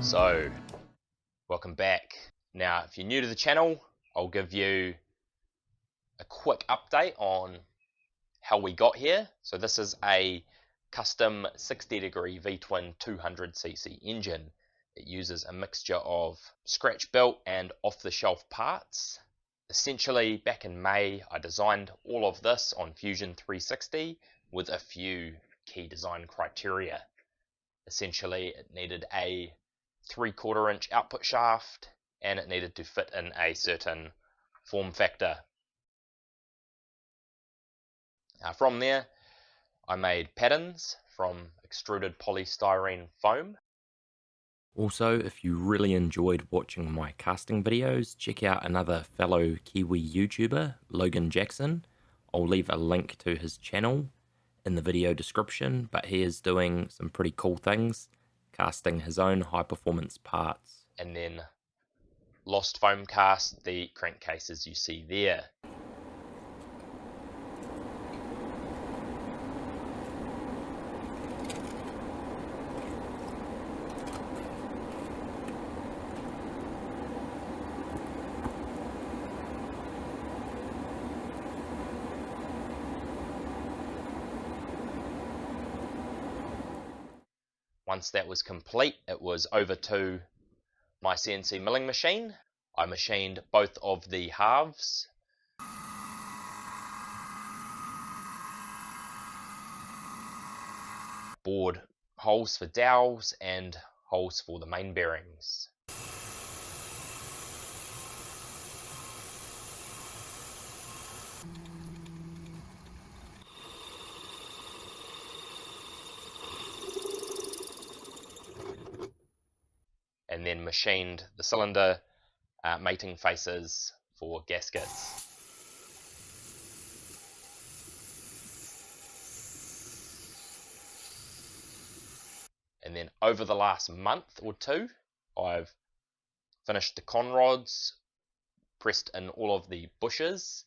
So, welcome back. Now, if you're new to the channel, I'll give you a quick update on how we got here. So this is a custom 60-degree V-twin 200cc engine. It uses a mixture of scratch-built and off-the-shelf parts. Essentially, back in May, I designed all of this on Fusion 360 with a few key design criteria. Essentially, it needed a 3/4 inch output shaft and it needed to fit in a certain form factor. From there, I made patterns from extruded polystyrene foam. Also, if you really enjoyed watching my casting videos, check out another fellow Kiwi YouTuber, Logan Jackson. I'll leave a link to his channel in the video description, but he is doing some pretty cool things, casting his own high-performance parts. And then lost foam cast the crankcases you see there. Once that was complete, it was over to my CNC milling machine. I machined both of the halves. Bored holes for dowels and holes for the main bearings. And then machined the cylinder mating faces for gaskets. And then over the last month or two, I've finished the con rods, pressed in all of the bushes,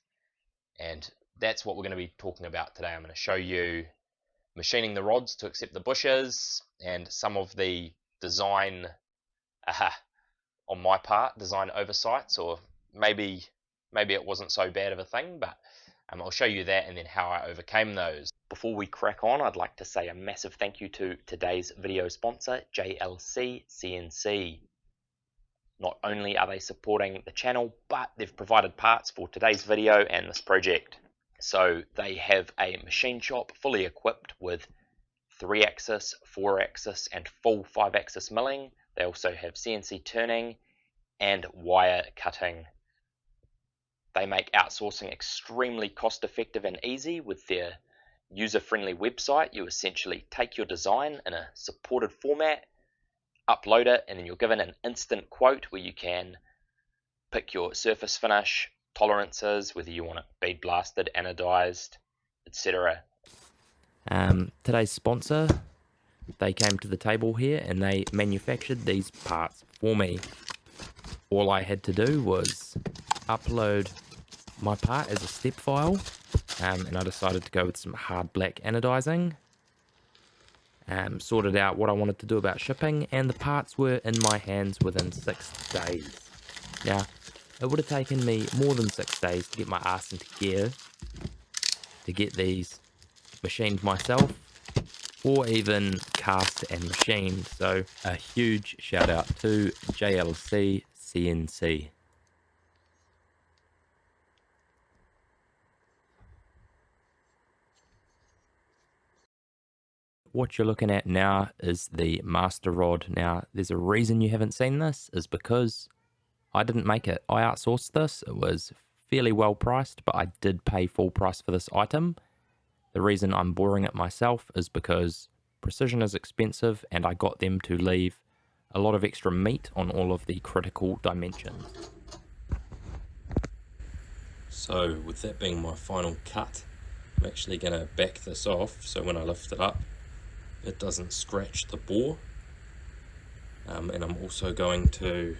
and that's what we're going to be talking about today. I'm going to show you machining the rods to accept the bushes and some of the design on my part, design oversights, or maybe it wasn't so bad of a thing, but I'll show you that and then how I overcame those. Before we crack on, I'd like to say a massive thank you to today's video sponsor, JLC CNC. Not only are they supporting the channel, but they've provided parts for today's video and this project. So they have a machine shop fully equipped with 3-axis, 4-axis, and full 5-axis milling. They also have CNC turning and wire cutting. They make outsourcing extremely cost effective and easy with their user-friendly website. You essentially take your design in a supported format, upload it, and then you're given an instant quote where you can pick your surface finish, tolerances, whether you want it bead blasted, anodized, etc. Today's sponsor, they came to the table here and they manufactured these parts for me. All I had to do was upload my part as a step file, and I decided to go with some hard black anodizing. Sorted out what I wanted to do about shipping, and the parts were in my hands within 6 days. Now, it would have taken me more than 6 days to get my ass into gear to get these machined myself, or even cast and machined. So a huge shout out to JLC CNC. What you're looking at now is the master rod. Now, there's a reason you haven't seen this, is because I didn't make it. I outsourced this. It was fairly well priced, but I did pay full price for this item. The reason I'm boring it myself is because precision is expensive and I got them to leave a lot of extra meat on all of the critical dimensions. So with that being my final cut, I'm actually going to back this off so when I lift it up it doesn't scratch the bore, and I'm also going to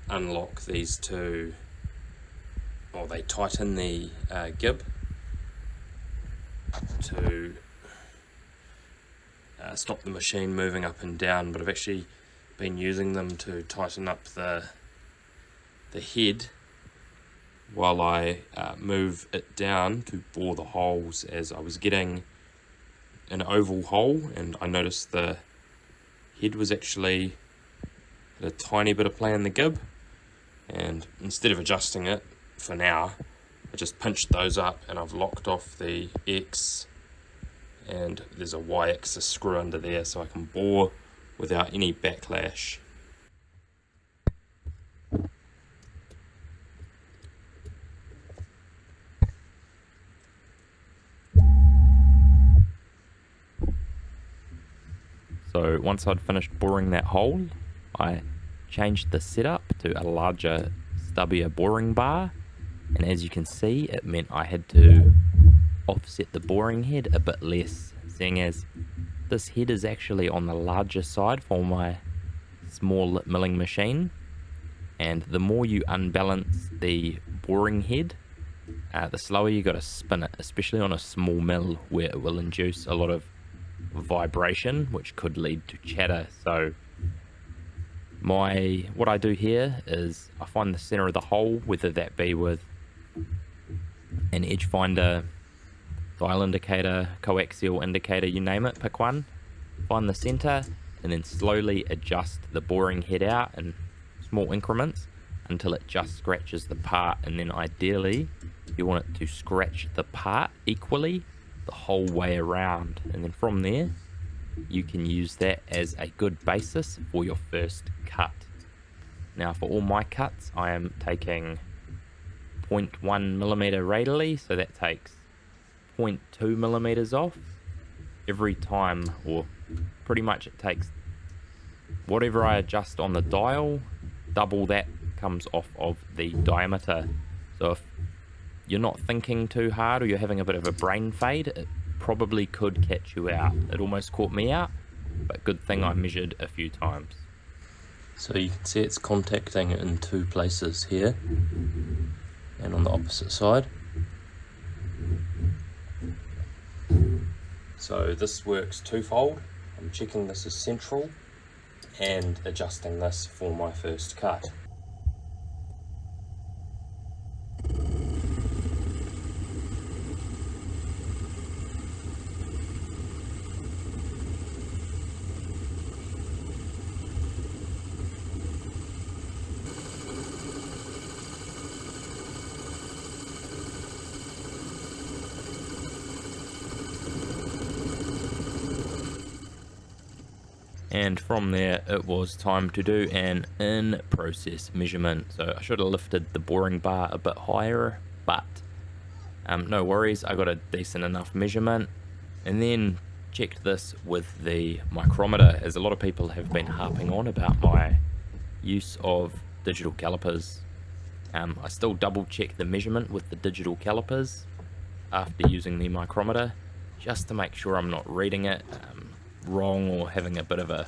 unlock these two, or they tighten the gib to stop the machine moving up and down, but I've actually been using them to tighten up the head while I move it down to bore the holes, as I was getting an oval hole and I noticed the head was actually had a tiny bit of play in the gib, and instead of adjusting it for now, I just pinched those up and I've locked off the X, and there's a Y-axis screw under there so I can bore without any backlash. So once I'd finished boring that hole, I changed the setup to a larger, stubbier boring bar, and as you can see, it meant I had to offset the boring head a bit less, seeing as this head is actually on the larger side for my small milling machine, and the more you unbalance the boring head, the slower you got to spin it, especially on a small mill where it will induce a lot of vibration which could lead to chatter. So what I do here is I find the center of the hole, whether that be with an edge finder, dial indicator, coaxial indicator, you name it, pick one, find the center, and then slowly adjust the boring head out in small increments until it just scratches the part, and then ideally you want it to scratch the part equally the whole way around, and then from there you can use that as a good basis for your first cut. Now for all my cuts I am taking 0.1 millimeter radially, so that takes 0.2 millimeters off every time, or pretty much it takes whatever I adjust on the dial, double that comes off of the diameter. So if you're not thinking too hard or you're having a bit of a brain fade, it probably could catch you out. It almost caught me out, but good thing I measured a few times. So you can see it's contacting in two places here and on the opposite side. So this works twofold. I'm checking this is central and adjusting this for my first cut. And from there it was time to do an in-process measurement. So I should have lifted the boring bar a bit higher, but no worries, I got a decent enough measurement, and then checked this with the micrometer, as a lot of people have been harping on about my use of digital calipers. I still double check the measurement with the digital calipers after using the micrometer, just to make sure I'm not reading it wrong or having a bit of a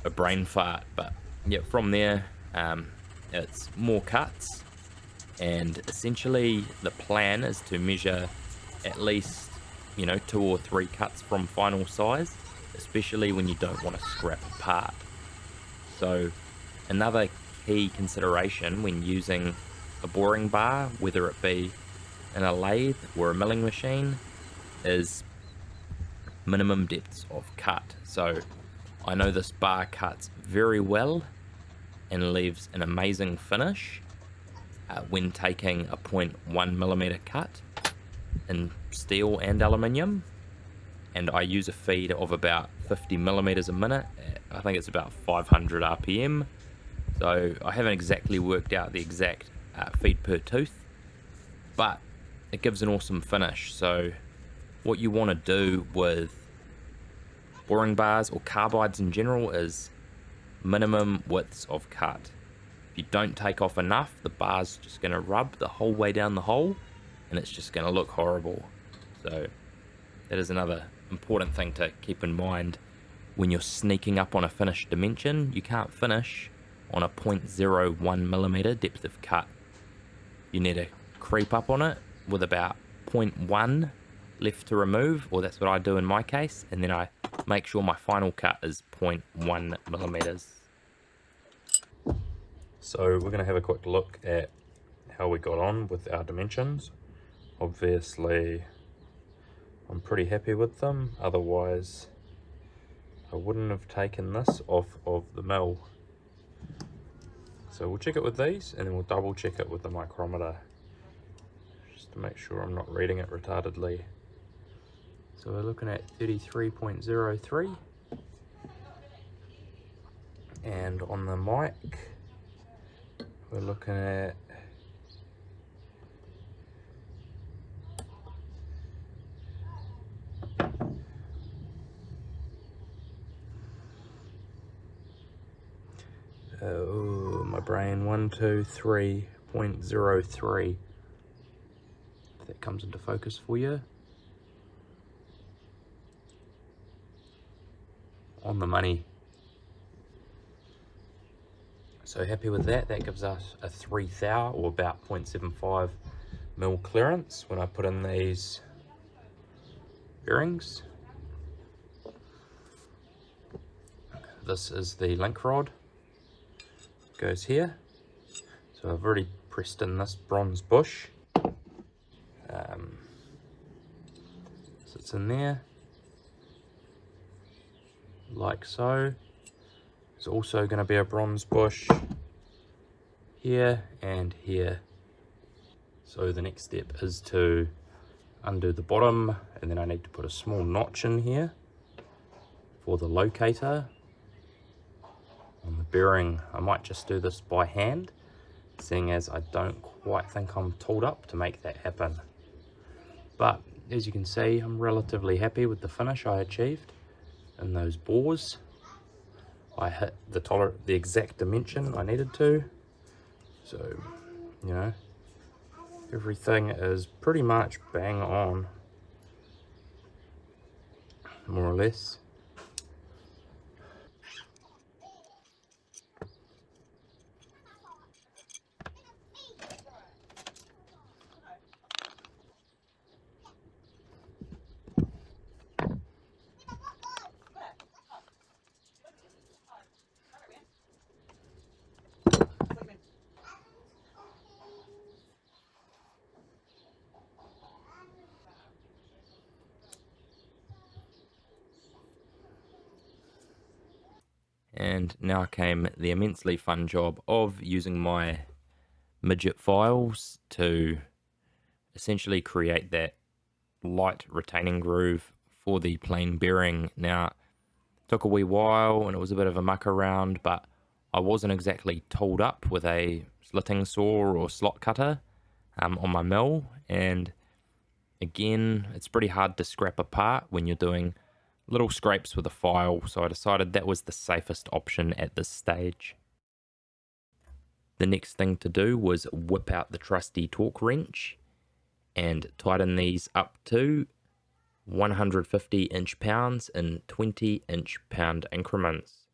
brain fart. But yeah, from there it's more cuts, and essentially the plan is to measure at least 2 or 3 cuts from final size, especially when you don't want to scrap a part. So another key consideration when using a boring bar, whether it be in a lathe or a milling machine, is minimum depths of cut. So I know this bar cuts very well and leaves an amazing finish when taking a 0.1 millimeter cut in steel and aluminium, and I use a feed of about 50 millimeters a minute. I think it's about 500 RPM, so I haven't exactly worked out the exact feed per tooth, but it gives an awesome finish. So what you want to do with boring bars or carbides in general is minimum widths of cut. If you don't take off enough, the bar's just going to rub the whole way down the hole and it's just going to look horrible. So that is another important thing to keep in mind when you're sneaking up on a finished dimension. You can't finish on a 0.01 millimeter depth of cut. You need to creep up on it with about 0.1 left to remove, or that's what I do in my case, and then I make sure my final cut is 0.1 millimeters. So we're going to have a quick look at how we got on with our dimensions. Obviously, I'm pretty happy with them, otherwise I wouldn't have taken this off of the mill. So we'll check it with these, and then we'll double check it with the micrometer, just to make sure I'm not reading it retardedly. So we're looking at 33.03, and on the mic we're looking at 123.03. If that comes into focus for you. On the money. So happy with that. That gives us a 3 thou, or about 0.75 mil clearance when I put in these bearings. This is the link rod. Goes here. So I've already pressed in this bronze bush. Sits in there, like so. There's also going to be a bronze bush here and here. So the next step is to undo the bottom, and then I need to put a small notch in here for the locator on the bearing. I might just do this by hand, seeing as I don't quite think I'm tooled up to make that happen. But as you can see, I'm relatively happy with the finish I achieved in those bores. I hit the exact dimension I needed to. So, you know, everything is pretty much bang on, more or less. And now came the immensely fun job of using my midget files to essentially create that light retaining groove for the plain bearing. Now, it took a wee while and it was a bit of a muck around, but I wasn't exactly tooled up with a slitting saw or slot cutter on my mill, and again, it's pretty hard to scrap apart when you're doing little scrapes with a file, so I decided that was the safest option at this stage. The next thing to do was whip out the trusty torque wrench and tighten these up to 150 inch-pounds in 20 inch-pound increments.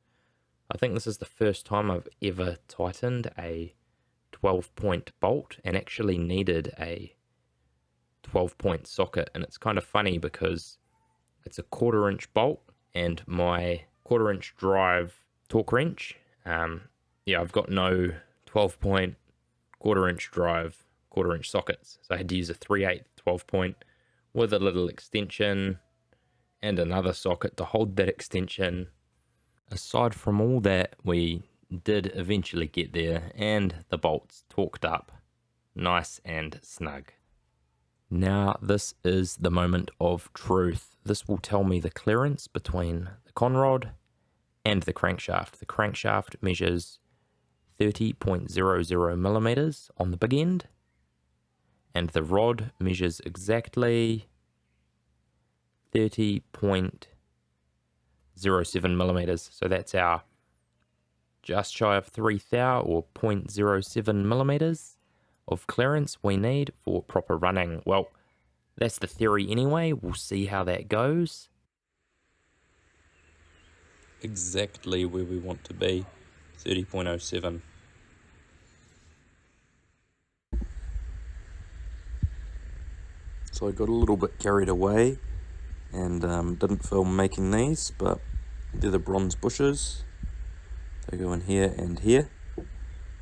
I think this is the first time I've ever tightened a 12-point bolt and actually needed a 12-point socket, and it's kind of funny because it's a 1/4 inch bolt and my 1/4 inch drive torque wrench. Yeah, I've got no 12-point 1/4 inch drive 1/4 inch sockets, so I had to use a 3/8 12-point with a little extension and another socket to hold that extension. Aside from all that, we did eventually get there, and the bolts torqued up nice and snug. Now this is the moment of truth. This will tell me the clearance between the conrod and the crankshaft. The crankshaft measures 30.00 millimeters on the big end, and the rod measures exactly 30.07 millimeters. So that's our just shy of 3 thou, or 0.07 millimeters of clearance we need for proper running. Well, that's the theory anyway. We'll see how that goes. Exactly where we want to be, 30.07. So I got a little bit carried away and didn't film making these, but they're the bronze bushes. They go in here and here.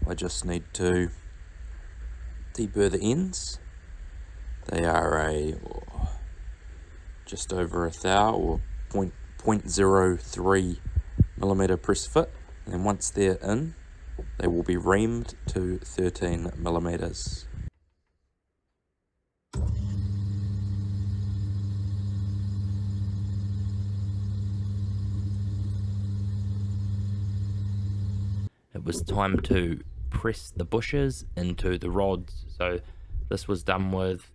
I just need to deburr the ends. They are just over 1,000 or 0.03 millimeter press fit, and once they're in, they will be reamed to 13 millimeters. It was time to press the bushes into the rods, so this was done with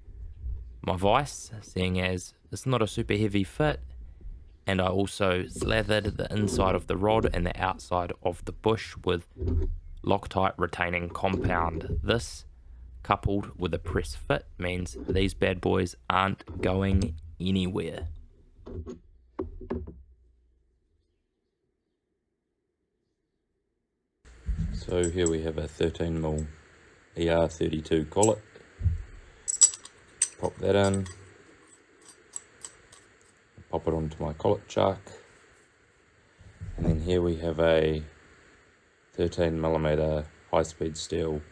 my vise, seeing as it's not a super heavy fit, and I also slathered the inside of the rod and the outside of the bush with Loctite retaining compound. This, coupled with a press fit, means these bad boys aren't going anywhere. So here we have a 13mm ER32 collet. Pop that in, pop it onto my collet chuck, and then here we have a 13mm high-speed steel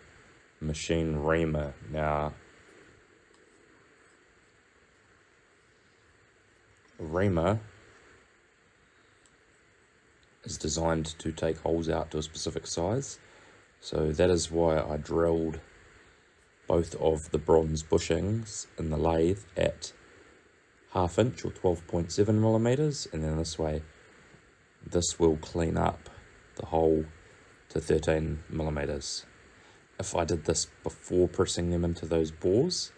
machine reamer. Now, a reamer is designed to take holes out to a specific size, so that is why I drilled both of the bronze bushings in the lathe at 1/2 inch or 12.7 millimeters, and then this way this will clean up the hole to 13 millimeters. If I did this before pressing them into those bores,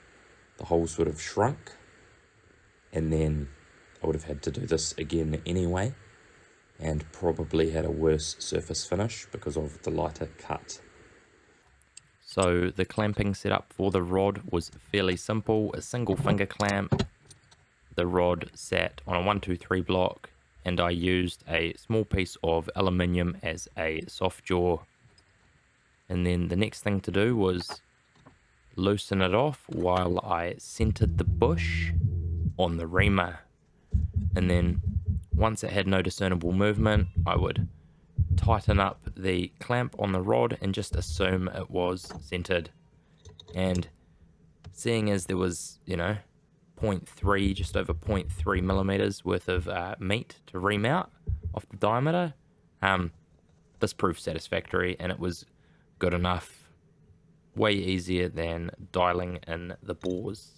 the holes would have shrunk, and then I would have had to do this again anyway, and probably had a worse surface finish because of the lighter cut. So the clamping setup for the rod was fairly simple. A single finger clamp. The rod sat on a 1-2-3 block, and I used a small piece of aluminium as a soft jaw. And then the next thing to do was loosen it off while I centered the bush on the reamer. And then once it had no discernible movement, I would tighten up the clamp on the rod and just assume it was centered. And seeing as there was, 0.3, just over 0.3 millimeters worth of meat to ream out off the diameter, this proved satisfactory, and it was good enough. Way easier than dialing in the bores.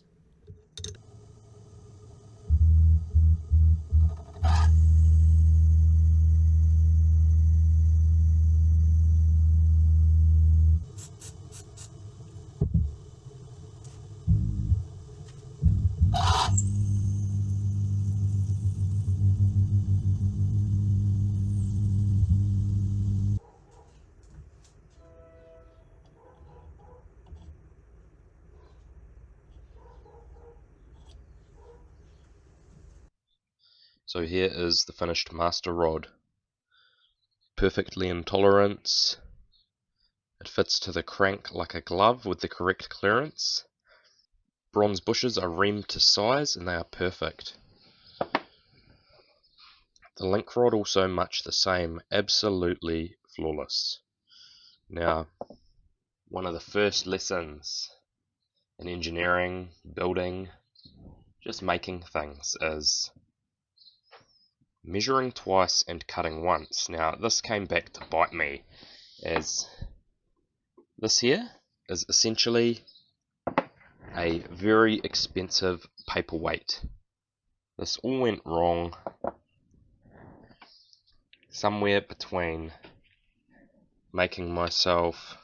So here is the finished master rod. Perfectly in tolerance. It fits to the crank like a glove with the correct clearance. Bronze bushes are reamed to size and they are perfect. The link rod also much the same, absolutely flawless. Now, one of the first lessons in engineering, building, just making things is measuring twice and cutting once. Now, this came back to bite me, as this here is essentially a very expensive paperweight. This all went wrong somewhere between making myself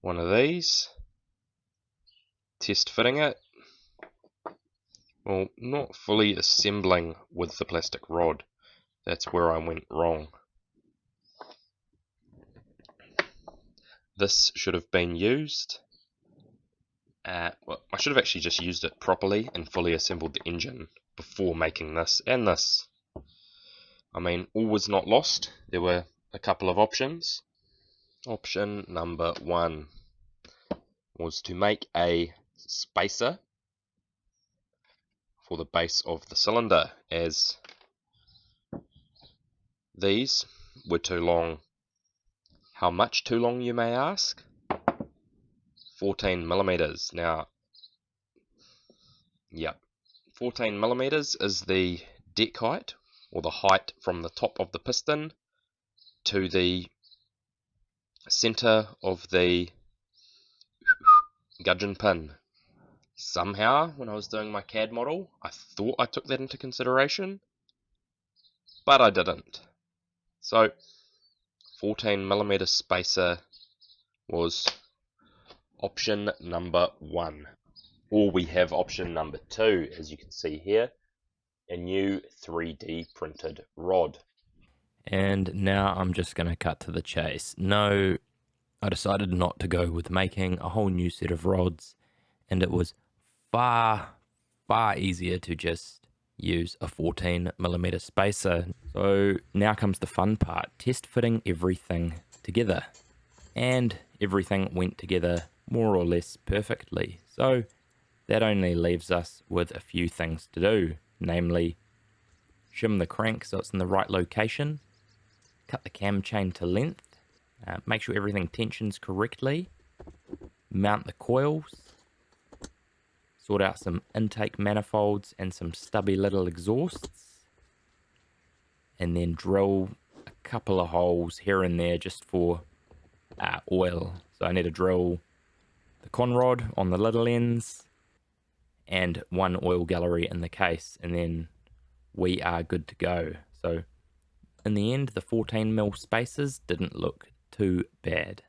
one of these, test fitting it, well, not fully assembling with the plastic rod. That's where I went wrong. This should have been used. Well, I should have actually just used it properly and fully assembled the engine before making this and this. I mean, all was not lost. There were a couple of options. Option number 1 was to make a spacer for the base of the cylinder, as these were too long. How much too long, you may ask? 14 millimeters. Now, yep, 14 millimeters is the deck height, or the height from the top of the piston to the center of the gudgeon pin. Somehow, when I was doing my CAD model, I thought I took that into consideration, but I didn't. So 14 millimeter spacer was option number 1. Or we have option number 2, as you can see here, a new 3D printed rod. And now I'm just going to cut to the chase. No, I decided not to go with making a whole new set of rods, and it was far easier to just use a 14 millimeter spacer. So now comes the fun part, test fitting everything together. And everything went together more or less perfectly. So that only leaves us with a few things to do, namely shim the crank so it's in the right location, cut the cam chain to length, make sure everything tensions correctly, mount the coils, sort out some intake manifolds and some stubby little exhausts, and then drill a couple of holes here and there just for oil. So I need to drill the conrod on the little ends and one oil gallery in the case, and then we are good to go. So in the end, the 14mm spacers didn't look too bad.